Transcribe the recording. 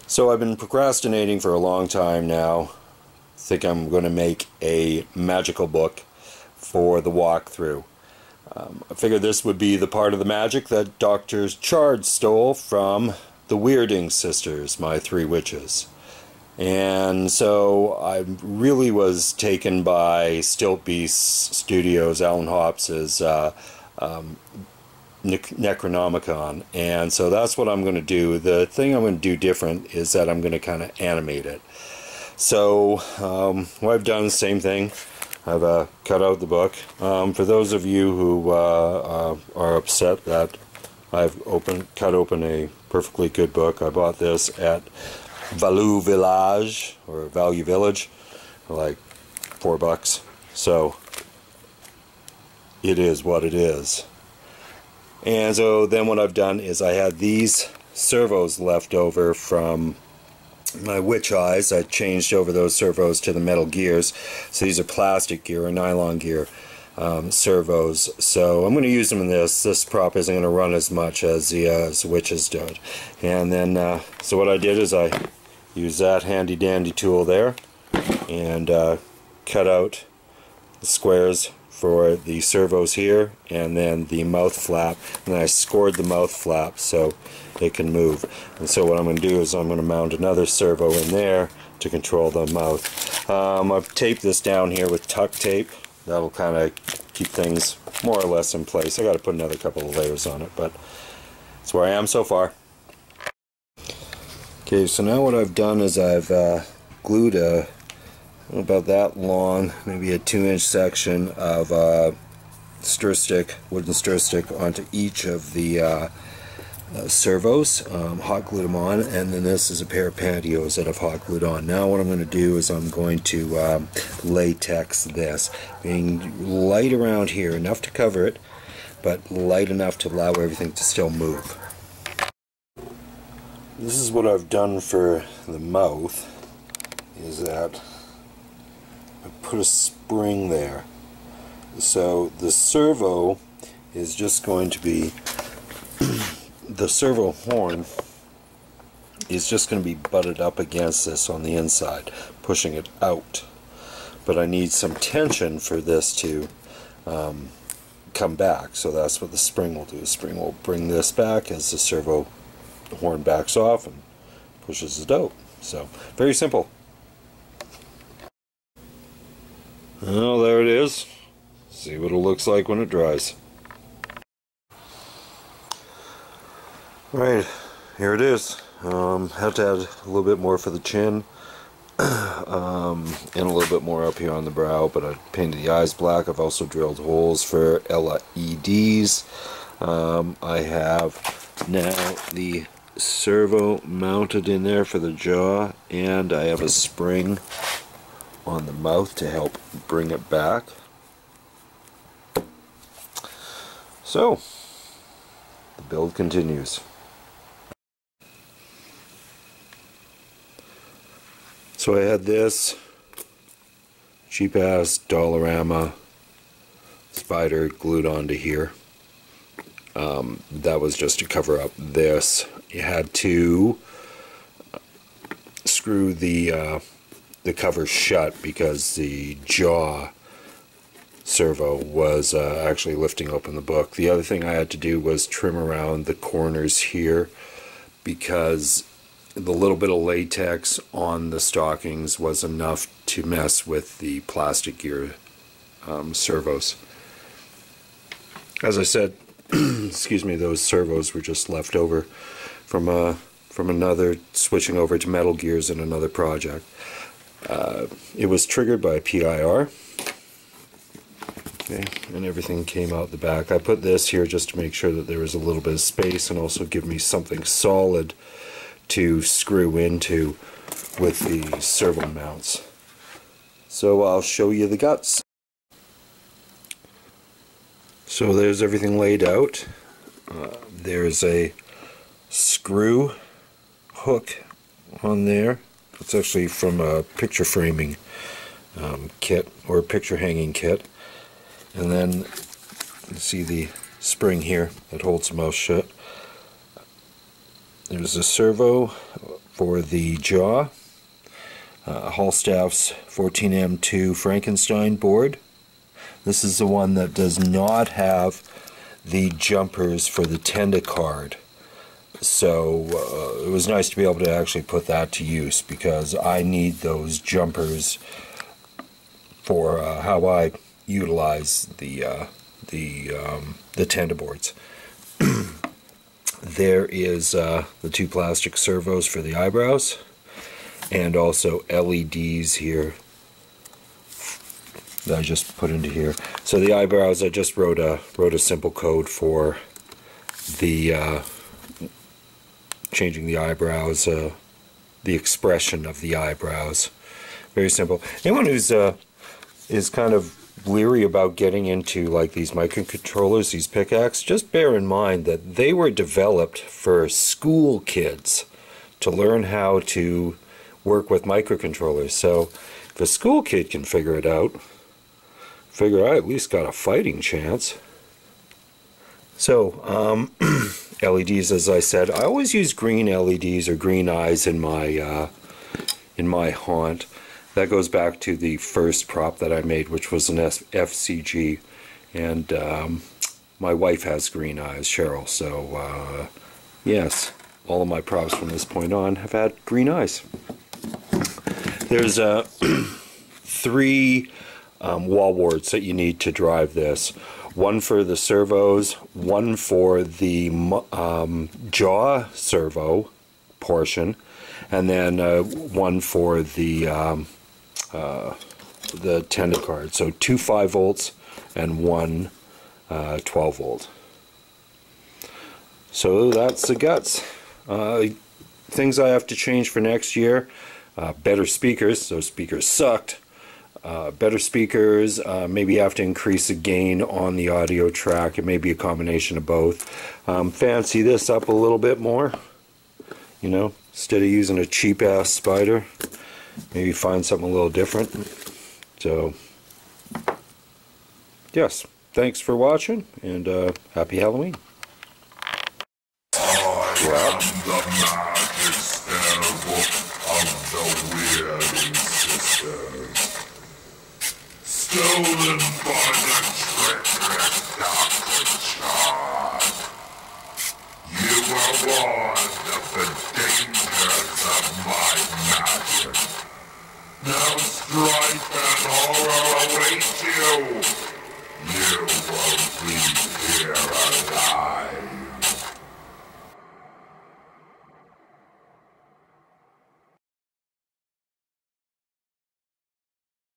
So I've been procrastinating for a long time now. I think I'm going to make a magical book for the walkthrough. I figured this would be the part of the magic that Dr. Chard stole from the Weirding sisters, my three witches. And so I really was taken by Stilt Beast Studios, Alan Hopps's Necronomicon, and so that's what I'm going to do. The thing I'm going to do different is that I'm going to kind of animate it. So what I've done, same thing. I've cut out the book. For those of you who are upset that I've cut open a perfectly good book, I bought this at Value Village, or Value Village, for like $4. So it is what it is. And so then what I've done is I had these servos left over from my witch eyes. I changed over those servos to the metal gears. So these are plastic gear or nylon gear servos. So I'm going to use them in this. This prop isn't going to run as much as the witches did. And then, so what I did is I used that handy dandy tool there and cut out the squares for the servos here, and then the mouth flap, and I scored the mouth flap so it can move. And so what I'm going to do is I'm going to mount another servo in there to control the mouth. I've taped this down here with tuck tape. That'll kind of keep things more or less in place. I got to put another couple of layers on it, but that's where I am so far. Okay, so now what I've done is I've glued about that long, maybe a 2-inch section of stir stick, wooden stir stick, onto each of the servos. Hot glued them on, and then this is a pair of pantyhose that I've hot glued on. Now what I'm going to do is I'm going to latex this, being light around here, enough to cover it, but light enough to allow everything to still move. This is what I've done for the mouth, is that I put a spring there. So the servo is just going to be, the servo horn is just going to be butted up against this on the inside, pushing it out. But I need some tension for this to come back, so that's what the spring will do. The spring will bring this back as the servo horn backs off and pushes it out. So, very simple. Well, there it is. See what it looks like when it dries. Alright, here it is. Have to add a little bit more for the chin, and a little bit more up here on the brow, but I painted the eyes black. I've also drilled holes for LEDs. I have now the servo mounted in there for the jaw, and I have a spring on the mouth to help bring it back. So the build continues. So I had this cheap ass Dollarama spider glued onto here. That was just to cover up this. You had to screw the cover shut because the jaw servo was actually lifting open the book. The other thing I had to do was trim around the corners here because the little bit of latex on the stockings was enough to mess with the plastic gear servos. As I said, excuse me, those servos were just left over from another, switching over to metal gears in another project. It was triggered by PIR, okay, and everything came out the back. I put this here just to make sure that there was a little bit of space and also give me something solid to screw into with the servo mounts. So I'll show you the guts. So there's everything laid out. There's a screw hook on there. It's actually from a picture framing kit, or a picture hanging kit. And then you see the spring here that holds the mouth shut. There's a servo for the jaw, Hallstaff's 14M2 Frankenstein board. This is the one that does not have the jumpers for the tendicard. So it was nice to be able to actually put that to use, because I need those jumpers for how I utilize the tenderboards. There is the two plastic servos for the eyebrows, and also LEDs here that I just put into here. So the eyebrows, I just wrote a simple code for the changing the eyebrows, the expression of the eyebrows. Very simple. Anyone who's is kind of leery about getting into like these microcontrollers, these pickaxes, just bear in mind that they were developed for school kids to learn how to work with microcontrollers. So if a school kid can figure it out, figure I at least got a fighting chance. So LEDs, as I said, I always use green LEDs or green eyes in my haunt. That goes back to the first prop that I made, which was an FCG, and my wife has green eyes, Cheryl, so yes, all of my props from this point on have had green eyes. There's 3 wall warts that you need to drive this. One for the servos, one for the jaw servo portion, and then one for the tendicard. So 2 5 volts and one 12 volt. So that's the guts. Things I have to change for next year: better speakers. Those speakers sucked. Better speakers. Maybe have to increase the gain on the audio track. It may be a combination of both. Fancy this up a little bit more. You know, instead of using a cheap ass spider, maybe find something a little different. So yes, thanks for watching, and happy Halloween. I am the magic spellbook of the Weirding Sisters, stolen by the treacherous Dr. Chad. You were warned of the dangers of my magic. Now strife and horror await you. You